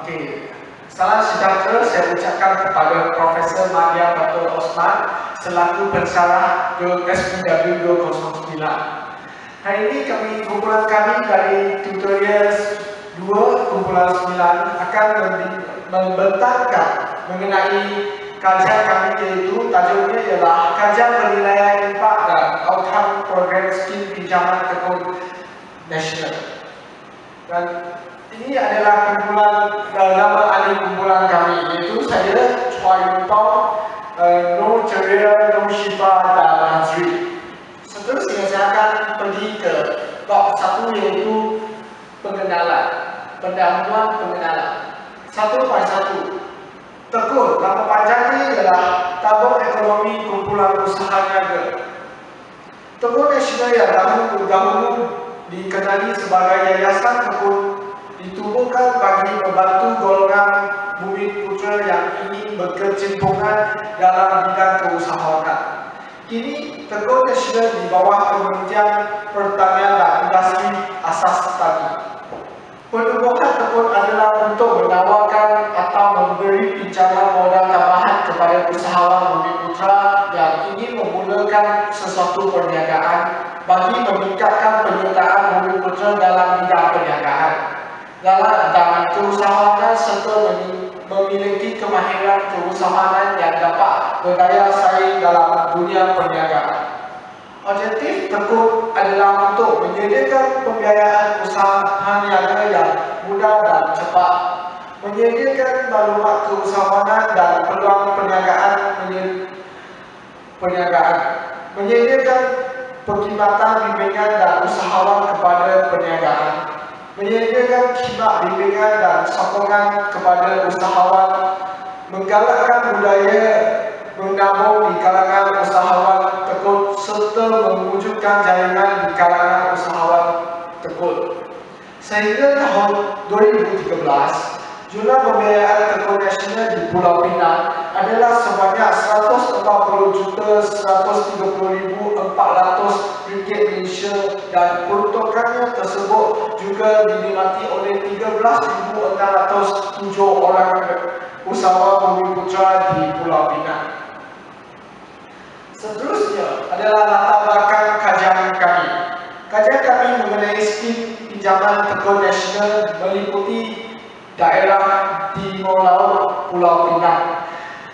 Okey. Salam sejahtera saya ucapkan kepada Profesor Madya Dr. Osman selaku pensyarah SPW 209. Hari ini kumpulan kami dari tutorial 2.9 akan membentangkan mengenai kajian kami, iaitu tajuknya ialah kajian penilaian impak dan outcome program skim pinjaman tekun nasional. Dan ini adalah nama ahli kumpulan kami, iaitu saya Chua Yun Tong, Nur Ceria, Nur Shifa dan Nazri. Seterusnya saya akan pergi ke bab 1, iaitu pengenalan, pendahuluan pengenalan. 1.1. Tekun, nama panjangnya ialah Tabung Ekonomi Kumpulan Usaha Niaga. Tekun Nasional yang dahulu dikenali sebagai Yayasan Tekun ditubuhkan bagi membantu golongan bumi putra yang ingin berkecimpungan dalam bidang keusahawanan. Kini Tekun Nasional di bawah Kementerian Pertanian dan Industri Asas Tani. Penubuhan tekun adalah untuk menawarkan atau memberi pinjaman modal tambahan kepada usahawan bumi putra yang ingin memulakan sesuatu perniagaan bagi meningkatkan penyertaan bumi putra dalam bidang perniagaan, dalam keusahawanan serta memiliki kemahiran keusahawanan yang dapat berdaya saing dalam dunia perniagaan. Objektif tekun adalah untuk menyediakan pembiayaan usaha niaga yang mudah dan cepat, menyediakan maklumat keusahawanan dan peluang perniagaan, menyediakan perkhidmatan bimbingan dan usahawan kepada perniagaan, menyediakan khidmat bimbingan dan sokongan kepada usahawan, menggalakkan budaya menabung di kalangan usahawan tekun serta mewujudkan jaringan di kalangan usahawan tekun. Sehingga tahun 2013, jumlah pembiayaan tekun nasional di Pulau Pinang adalah sebanyak RM140,130,400 Malaysia dan peruntukannya tersebut juga dinikmati oleh 13,607 orang usahawan bumi putra di Pulau Pinang. Seterusnya adalah latar belakang kajian kami. Kajian kami mengenai skim pinjaman tekun nasional meliputi daerah Timur Laut Pulau Pinang.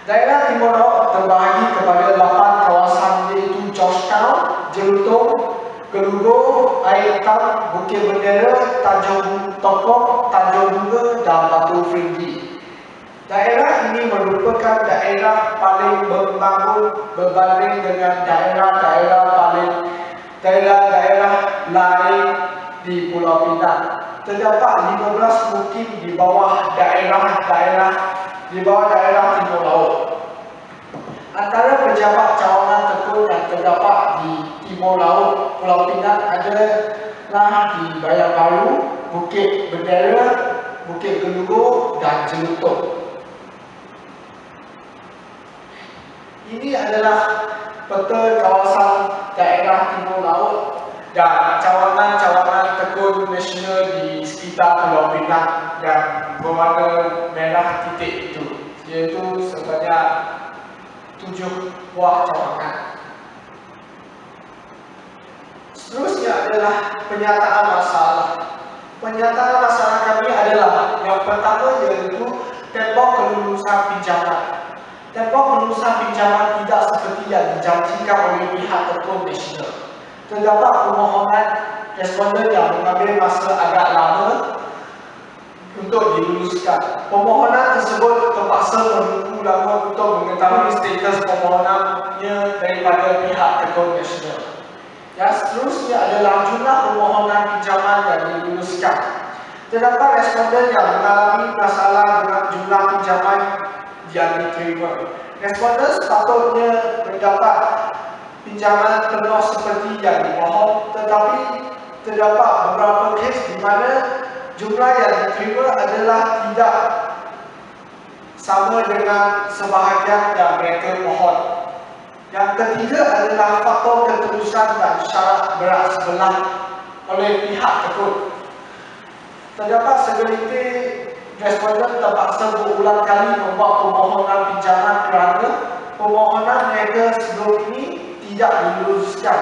Daerah Timur Laut terbahagi kepada 8 kawasan, iaitu Georgetown, Jelutong, Gelugor, Air Hitam, Bukit Bendera, Tanjung Tokok, Tanjung Bunga dan Batu Feringgi. Daerah ini merupakan daerah paling membangun berbanding dengan daerah-daerah lain di Pulau Pinang. Terdapat 15 mukim di bawah daerah Timur Laut. Antara pejabat cawangan tekun yang terdapat di Timur Laut Pulau Pinang adalah di Bayan Baru, Bukit Bendera, Bukit Gelugor dan Jelutong. Ini adalah peta kawasan daerah Timur Laut dan cawangan-cawangan tekun nasional di sekitar Pulau Pinang yang berwarna merah titik itu, iaitu sebanyak 7 buah cawangan. Seterusnya adalah penyataan masalah. Penyataan masalah kami adalah yang pertama, iaitu tembok kelulusan pinjaman. Tembok kelulusan pinjaman tidak seperti yang dijanjikan oleh pihak tekun nasional. Terdapat permohonan responden yang mengambil masa agak lama untuk diluluskan. Permohonan tersebut terpaksa menunggu lama untuk mengetahui status permohonannya daripada pihak tekun nasional. Yang seterusnya adalah jumlah permohonan pinjaman yang diluluskan. Terdapat responden yang mengalami masalah dengan jumlah pinjaman yang diterima. Responden sepatutnya mendapat pinjaman penuh seperti yang dimohon, tetapi terdapat beberapa kes di mana jumlah yang diterima adalah tidak sama dengan sebahagian yang mereka mohon. Yang ketiga adalah faktor ketulusan dan syarat berat sebelah oleh pihak tekun. Terdapat segelintir responden terpaksa berulang kali membuat permohonan pinjaman kerana permohonan mereka sebelum ini tidak diluluskan.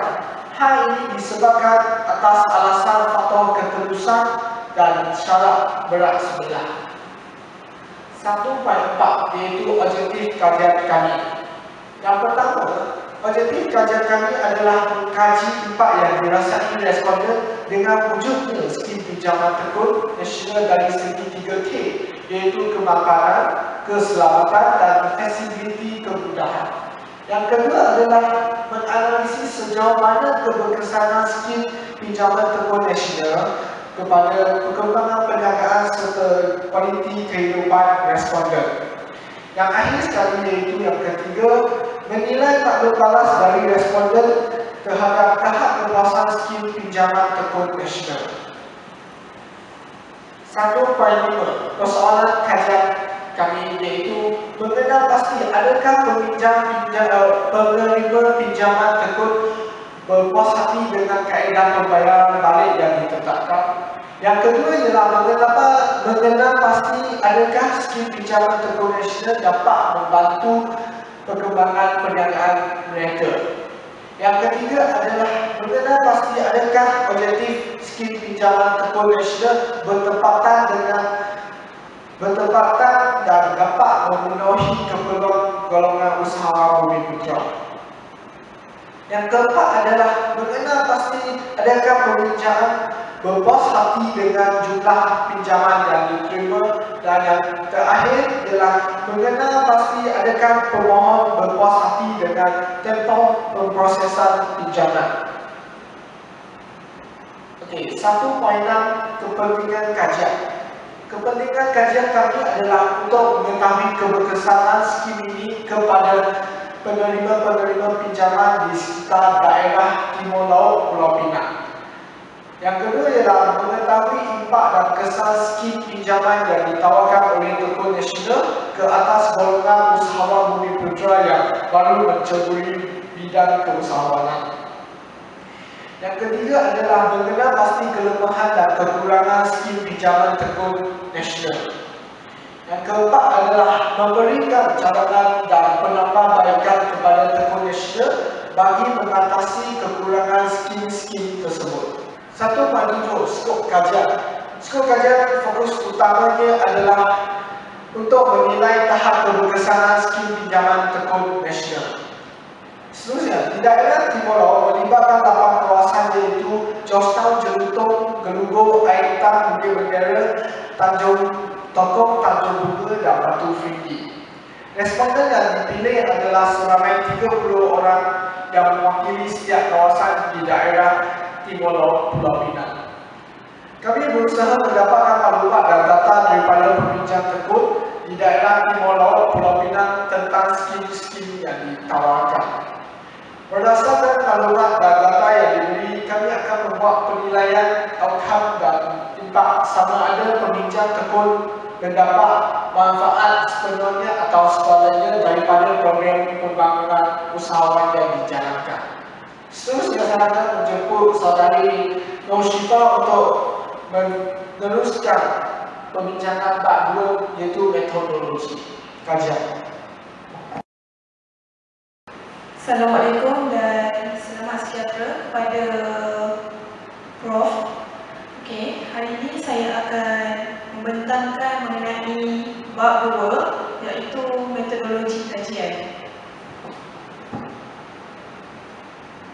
Hal ini disebabkan atas alasan faktor ketulusan dan syarat berat sebelah. 1.4 iaitu objektif kajian kami. Yang pertama, objektif kajian kami adalah mengkaji impak yang dirasai responden dengan wujudnya skim pinjaman tekun nasional dari segi 3K, iaitu kemapanan, keselamatan dan fleksibiliti kemudahan. Yang kedua adalah menganalisis sejauh mana keberkesanan skim pinjaman tekun nasional kepada perkembangan perniagaan serta kualiti kehidupan responden. Yang akhir sekali iaitu yang ketiga, menilai maklum balas dari responden terhadap tahap kepuasan skim pinjaman tekun nasional. 1.5 persoalan kajian kami iaitu mengenal pasti adakah penerima pinjaman tekun berpuas hati dengan kaedah pembayaran balik yang ditetapkan. Yang kedua ialah mengenal pasti adakah skim pinjaman tekun nasional dapat membantu perkembangan perniagaan mereka. Yang ketiga adalah mengenal pasti adakah objektif skim pinjaman tekun nasional bertepatan dan dapat memenuhi keperluan golongan usahawan Bumiputera. Yang keempat adalah mengenal pasti adakah peminjaan berpuas hati dengan jumlah pinjaman yang diterima, dan yang terakhir ialah mengenal pasti adakah pemohon berpuas hati dengan tempoh pemprosesan pinjaman. Okey, 1.6 kepentingan kajian. Kepentingan kajian kami adalah untuk mengetahui keberkesanan skim ini kepada penerima-penerima pinjaman di sekitar daerah Timur Laut Pulau Pinang. Yang kedua ialah mengetahui impak dan kesan skim pinjaman yang ditawarkan oleh Tekun Nasional ke atas golongan usahawan Bumiputera yang baru menceburi bidang keusahawanan. Yang ketiga adalah mengenal pasti kelemahan dan kekurangan skim pinjaman Tekun Nasional. Yang keempat adalah memberikan cadangan dan penambahbaikan kepada Tekun Nasional bagi mengatasi kekurangan skim-skim tersebut. 1.7 skop kajian. Skop kajian fokus utamanya adalah untuk menilai tahap keberkesanan skim pinjaman Tekun Nasional. Seterusnya, di daerah Timur Laut melibatkan 8 kawasan iaitu Georgetown, Jelutong, Gelugor, Air Hitam, Bukit Bendera, Tanjung Tokong, Tanjung Bunga dan Batu Ferry. Responden yang dipilih adalah seramai 30 orang yang mewakili setiap kawasan di daerah Timur Laut Pulau Pinang. Kami berusaha mendapatkan maklumat dan data daripada peminjam tekun di daerah Timur Laut Pulau Pinang tentang skim-skim yang ditawarkan. Berdasarkan maklumat dan data yang diberi, kami akan membuat penilaian outcome dan impak sama ada peminjam tekun mendapat manfaat sepenuhnya atau sebaliknya daripada program pembangunan usahawan yang dijalankan. Seterusnya saya akan menjemput saudari Nur Syifa untuk meneruskan pembincangan bab 2 iaitu metodologi kajian. Assalamualaikum dan selamat sejahtera kepada Prof. Okey, hari ini saya akan membentangkan mengenai bab 2 iaitu metodologi kajian.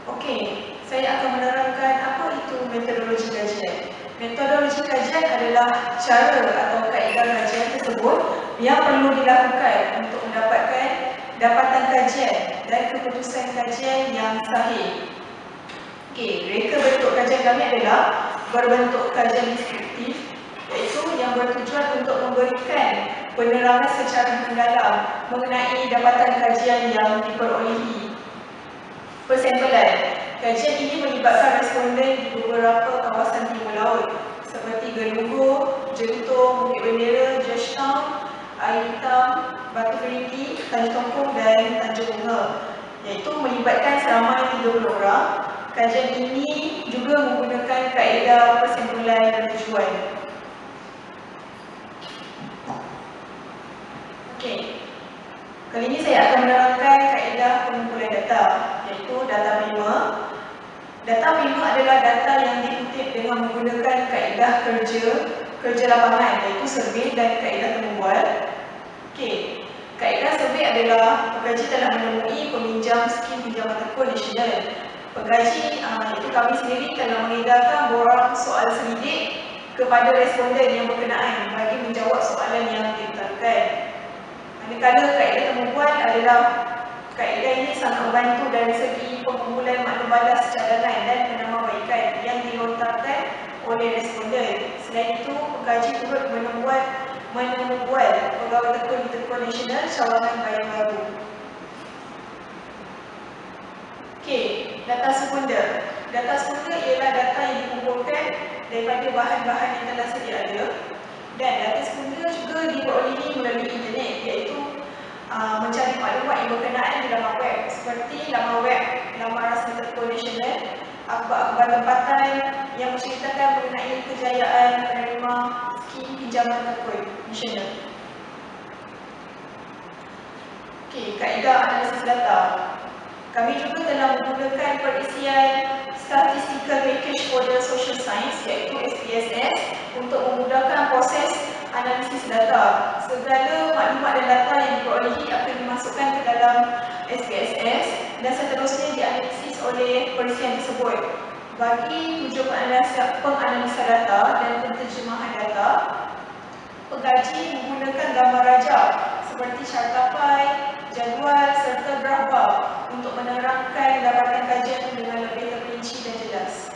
Okey, saya akan menerangkan apa itu metodologi kajian. Metodologi kajian adalah cara atau kaedah kajian tersebut yang perlu dilakukan untuk mendapatkan dapatan kajian dan keputusan kajian yang sahih. Okey, reka bentuk kajian kami adalah berbentuk kajian deskriptif, iaitu yang bertujuan untuk memberikan penerangan secara mendalam mengenai dapatan kajian yang diperolehi. Persampling. Kajian ini melibatkan responden di beberapa kawasan Timur Laut seperti Gelugor, Jelutong, Bukit Bendera, Georgetown, Air Hitam, Batu Ferry, Tanjung Tokong dan Tanjung Bunga, iaitu melibatkan seramai 30 orang. Kajian ini juga menggunakan kaedah persimpulan dan tujuan. Kali ini saya akan menerangkan kaedah pengumpulan data, iaitu data primer. Data primer adalah data yang dikutip dengan menggunakan kaedah kerja lapangan, iaitu survey dan kaedah temubual. Okey, kaedah survey adalah pengkaji telah menemui peminjam skim pinjaman tekun nasional. Pengkaji iaitu kami sendiri telah mengedarkan borang soal selidik kepada responden yang berkenaan bagi menjawab soalan yang diletakkan. Manakala kaedah temubual adalah kaedah ini sangat membantu dari segi pengumpulan maklum balas cadangan dan penambahbaikan yang dilontarkan oleh responden. Selain itu, pengkaji turut membuat pegawai tekun nasional cawangan bayar baru. Okey, data sekunder. Data sekunder ialah data yang dikumpulkan daripada bahan-bahan yang telah sedia ada, dan data sekunder juga diperolehi melalui internet, iaitu mencari maklumat yang berkenaan di laman web seperti laman web laman rasmi tekun nasional, akhbar-akhbar tempatan yang menceritakan mengenai kejayaan penerima skim pinjaman tekun nasional. Okey, kaedah analisis data. Kami juga telah menggunakan perisian Statistical Package for the Social Science, iaitu SPSS, untuk memudahkan proses analisis data. Segala maklumat dan data yang diperolehi akan dimasukkan ke dalam SPSS dan seterusnya dianalisis oleh perisian tersebut. Bagi tujuan penganalisa data dan penterjemahan data, pengkaji menggunakan gambar rajah seperti carta pie, jadual serta graf bar untuk menerangkan dapatan kajian dengan lebih terperinci dan jelas.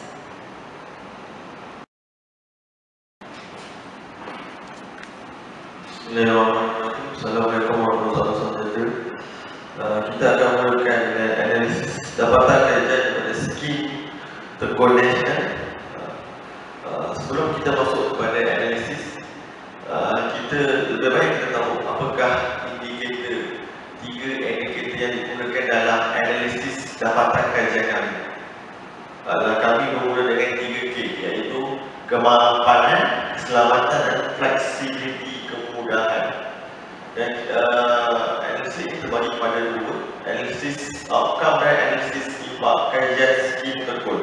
Bismillahirrahmanirrahim. Assalamualaikum warahmatullahi wabarakatuh. Kita akan melakukan analisis dapatan kajian pada skim tekun nasional. Sebelum kita masuk kepada analisis, kita lebih baik kita tahu apakah indikator, 3 indikator yang digunakan dalam analisis dapatan kajian kami. Kami bermula dengan 3K, iaitu kemapanan, keselamatan dan fleksibiliti kemudahan. Dan analisis ini terbagi pada 2, analisis outcome dan analisis impak kajian skim tekun.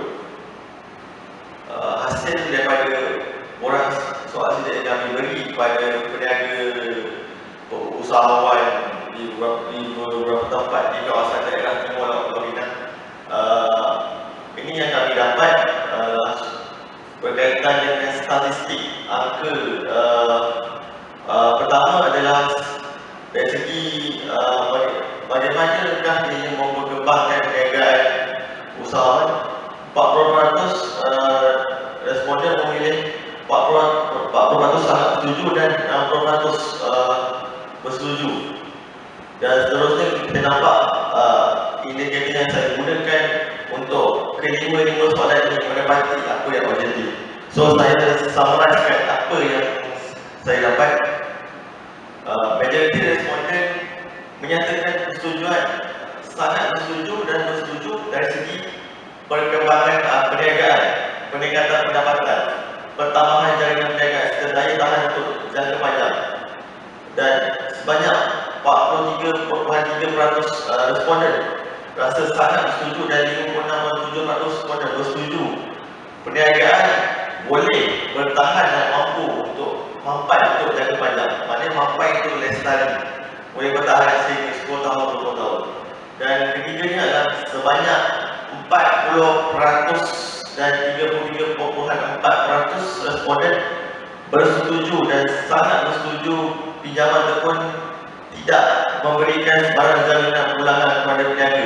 Hasil daripada borang soal selidik yang kami beri kepada peniaga usahawan di beberapa tempat di kawasan daerah Timur Laut Pulau Pinang. Ini yang kami dapat berkaitan dengan statistik. Angka pertama adalah dari segi bagaimanakah dia memperkembangkan perniagaan usahawan. 40% responden memilih 40% sangat setuju dan 60% bersetuju. Dan seterusnya kita nampak indikator yang saya gunakan untuk kelima-lima soalan ini menepati apa yang objektif. So saya summarizekan apa yang saya dapat. Majoriti responden menyatakan persetujuan, sangat bersetuju dan bersetuju dari segi perkembangan perniagaan, peningkatan pendapatan, pertambahan jaringan perniagaan serta daya tahan untuk jangka panjang. Dan sebanyak 43.3% responden rasa sangat bersetuju dan 56.7% responden bersetuju perniagaan boleh bertahan dan mampu untuk mampan untuk jangka panjang. Maknanya mampan itu lestari, boleh bertahan sehingga 10 tahun, 20 tahun. Dan ketiganya adalah sebanyak 40% dan 33.4% responden bersetuju dan sangat bersetuju pinjaman tekun tidak memberikan sebarang jaminan ulangan kepada peniaga,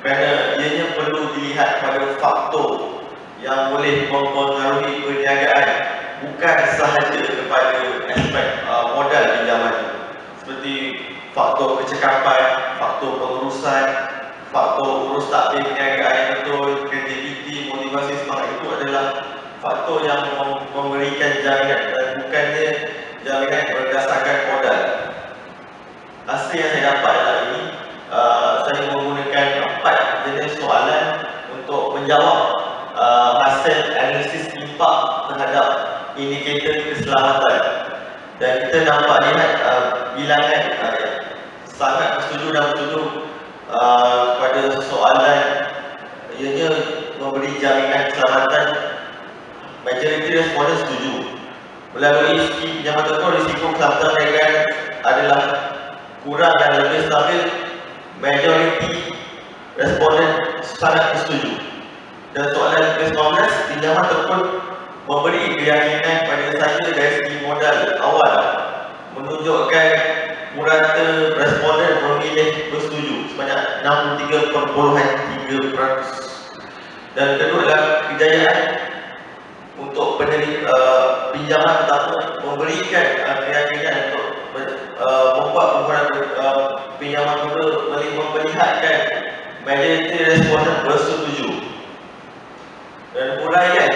kerana ianya perlu dilihat pada faktor yang boleh mempengaruhi perniagaan, bukan sahaja kepada aspek modal pinjaman, seperti faktor kecekapan, faktor pengurusan, faktor urus takbir perniagaan yang betul, kreativiti, motivasi, semangat. Itu adalah faktor yang memberikan jaminan dan bukannya jaminan berdasarkan modal. Hasil yang saya dapat adalah ini. Saya menggunakan 4 jenis soalan untuk menjawab hasil analisis impak terhadap indikator keselamatan. Dan kita dapat lihat bilangan sangat bersetuju dan bersetuju pada soalan ianya memberi jaminan keselamatan. Majoriti responden setuju. Melalui skim pinjaman tekun, risiko keselamatan mereka adalah kurang dan lebih stabil. Majoriti responden sangat bersetuju. Dan soalan ke-19, pinjaman tekun memberi keyakinan pada saya dari segi modal awal, menunjukkan purata responden memilih bersetuju sebanyak 63.3%. Dan kedua adalah kejayaan untuk pinjaman pertama memberikan keyakinan untuk membuat kumpulan pinjaman kedua memperlihatkan majoriti responden bersetuju. Dan huraian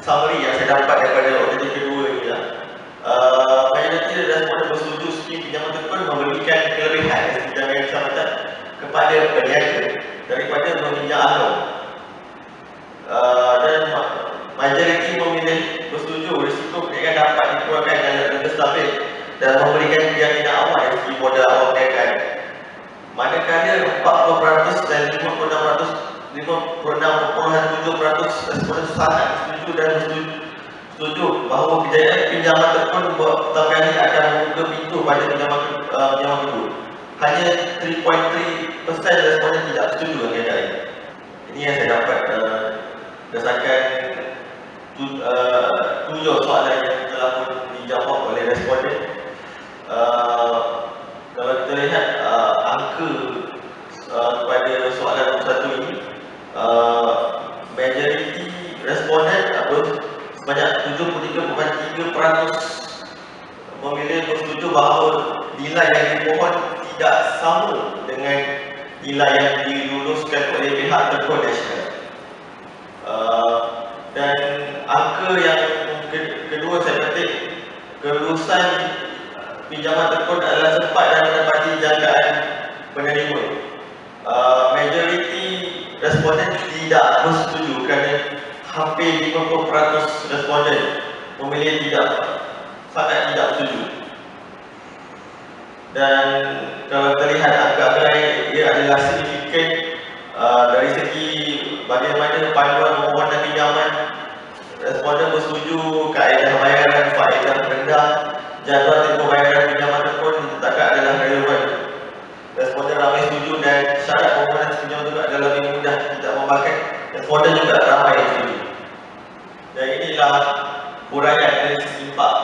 summary yang saya dapat daripada objektif kedua ini lah, majoriti responden bersetuju skim pinjaman tekun memberikan kelebihan dari segi jaminan keselamatan kepada peniaga daripada meminjam alung. Dan majoriti memilih bersetuju risiko perniagaan dapat dikeluarkan dengan lebih stabil dan memberikan keyakinan awal dari segi modal awal perniagaan. Manakala 40% dan 56.7% responden sangat setuju dan setuju bahawa kejayaan pinjaman tekun pertama kali akan membuka pintu pada pinjaman kedua. Hanya 3.3% responden tidak setuju dengan kejayaan. Ini yang saya dapat berdasarkan 7 soalan yang telah pun dijawab oleh responden. Kalau kita lihat angka pada soalan nombor 1 ini, majoriti responden sebanyak 73.3% memilih bersetuju bahawa nilai yang dimohon tidak sama dengan nilai yang diluluskan oleh pihak tekun nasional. Dan angka yang kedua saya petik, kelulusan pinjaman tekun adalah cepat dan menepati jangkaan penerima. Majoriti responden tidak bersetuju kerana hampir 50% responden memilih sangat tidak setuju. Dan kalau kita lihat angka-angka lain, ia adalah signifikan dari segi bagaimana panduan permohonan pinjaman. Responden bersetuju kaedah bayaran faedah rendah, jadual tempoh bayaran pinjaman tekun ditetapkan adalah relevan. Responden ramai setuju dan syarat permohonan pinjaman tekun adalah lebih mudah tidak memakai. Responden juga ramai setuju. Dan inilah huraian dari segi impak,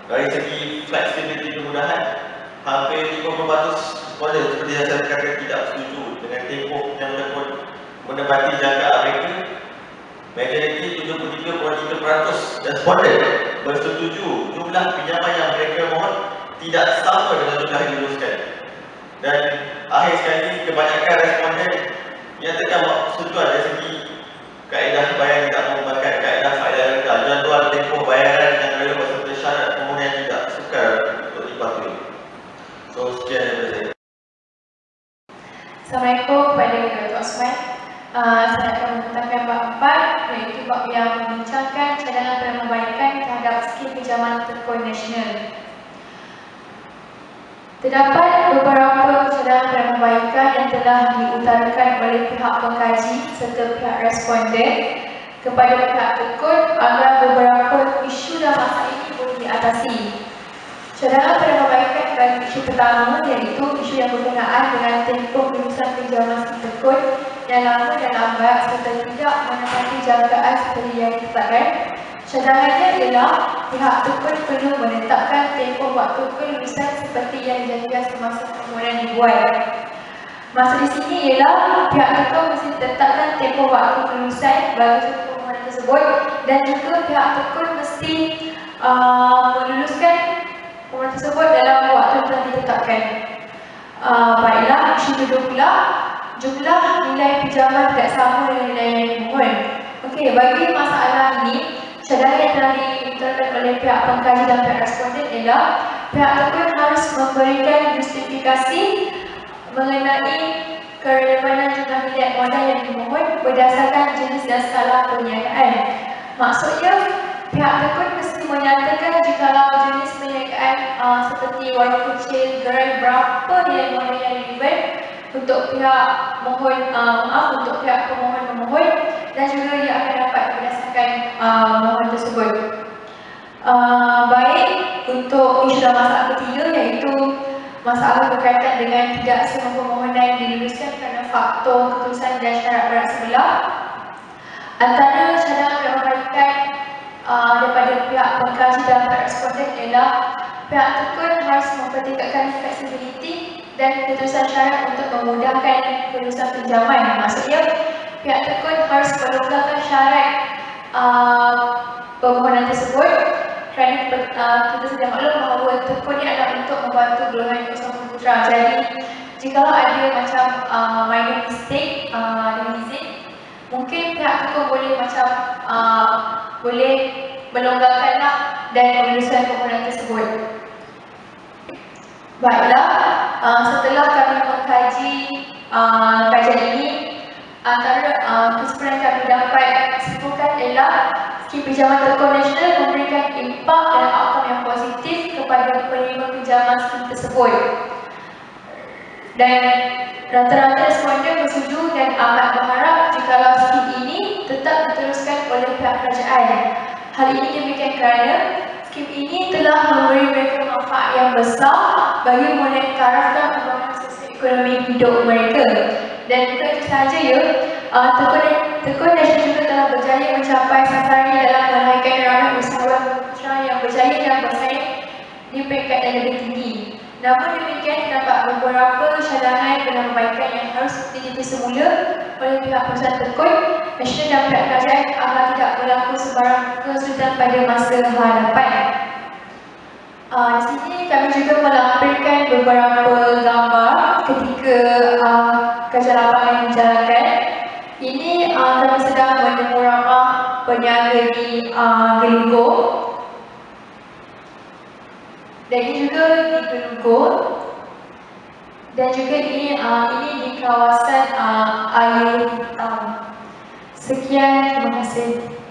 dari segi fleksibiliti kemudahan. Hampir 50% responden seperti yang saya katakan tidak setuju dengan tempoh pinjaman tekun menepati jangkaan mereka. Majoriti 73.3% responden bersetuju jumlah pinjaman yang mereka mohon tidak sama dengan jumlah yang diluluskan. Dan akhir sekali, kebanyakan responden nyatakan setuju dari segi kaedah bayaran tidak menggunakan kaedah faedah rendah, jadual tempoh bayaran yang relevan serta syarat permohonan yang tidak sukar untuk dipatuhi. So sekian daripada saya. Assalamualaikum kepada Dr. Osman. Saya akan menggunakan bab 4, iaitu bab yang membincangkan cadangan penambahbaikan terhadap skim pinjaman tekun nasional. Terdapat beberapa cadangan penambahbaikan yang telah diutarakan oleh pihak pengkaji serta pihak responden kepada pihak tekun agar beberapa isu dan masalah ini boleh diatasi. Cadangan penambahbaikan bagi isu pertama iaitu isu yang berkenaan dengan tempoh kelulusan pinjaman skim tekun yang lama dan lambat serta tidak menepati jangkaan seperti yang ditetapkan. Cadangannya ialah pihak tekun perlu menetapkan tempoh waktu kelulusan seperti yang dijanjikan semasa permohonan dibuat. Maksud di sini ialah pihak tekun mesti tetapkan tempoh waktu kelulusan bagi satu permohonan tersebut dan juga pihak tekun mesti meluluskan permohonan tersebut dalam waktu yang telah ditetapkan. Baiklah, isu kedua pula, jumlah nilai pinjaman tidak sama dengan nilai yang dimohon. Okey, bagi masalah ini, cadangan yang telah diutarakan oleh pihak pengkaji dan pihak responden ialah pihak tekun harus memberikan justifikasi mengenai kerelevanan jumlah nilai modal yang dimohon berdasarkan jenis dan skala perniagaan. Maksudnya, pihak tekun mesti menyatakan jikalau jenis perniagaan seperti warung kecil, gerai berapa nilai modal yang relevan untuk pihak untuk pihak pemohon dan juga dia akan dapat berdasarkan mohon tersebut. Baik, untuk isu dalam masalah ketiga iaitu masalah berkaitan dengan tidak semua permohonan diluluskan kerana faktor keputusan dan syarat berat sebelah. Antara cadangan perbaikan daripada pihak pengkaji dan pihak responden ialah pihak tekun harus mempertingkatkan fleksibiliti dan keputusan syarat untuk memudahkan pelurusan pinjaman. Maksudnya pihak tekun harus melonggarkan syarat permohonan tersebut kerana kita sedia maklum bahawa tekun ini adalah untuk membantu golongan usaha putra. Jadi jikalau ada macam minor mistake dengan izin, mungkin pihak tekun boleh boleh melonggarkanlah dan meluluskan permohonan tersebut. Baiklah, setelah kami mengkaji kajian ini, antara kesimpulan kami dapat simpulkan ialah skim pinjaman tekun nasional memberikan impak dan outcome yang positif kepada penerima pinjaman skim tersebut. Dan rata-rata responden bersetuju dan amat berharap jikalau skim ini tetap diteruskan oleh pihak kerajaan. Hal ini demikian kerana skim ini telah memberi mereka manfaat yang besar bagi menetarafkan pembangunan sosioekonomi hidup mereka. Dan bukan itu sahaja Tekun Nasional juga telah berjaya mencapai sasarannya dalam melahirkan ramai usahawan putra yang berjaya dan bersaing di peringkat yang lebih tinggi. Namun demikian, terdapat beberapa cadangan penambaikan yang harus diikuti semula oleh pihak perusahaan Tekun Nasional dan pihak kerajaan agar tidak berlaku sebarang kesulitan pada masa hadapan. Di sini kami juga melampirkan beberapa gambar ketika kajian lapangan yang dijalankan. Ini kami sedang menemu ramah peniaga di Gelugor. Dan ini juga di Gelugor. Dan juga ini di kawasan Air Hitam. Sekian, terima kasih.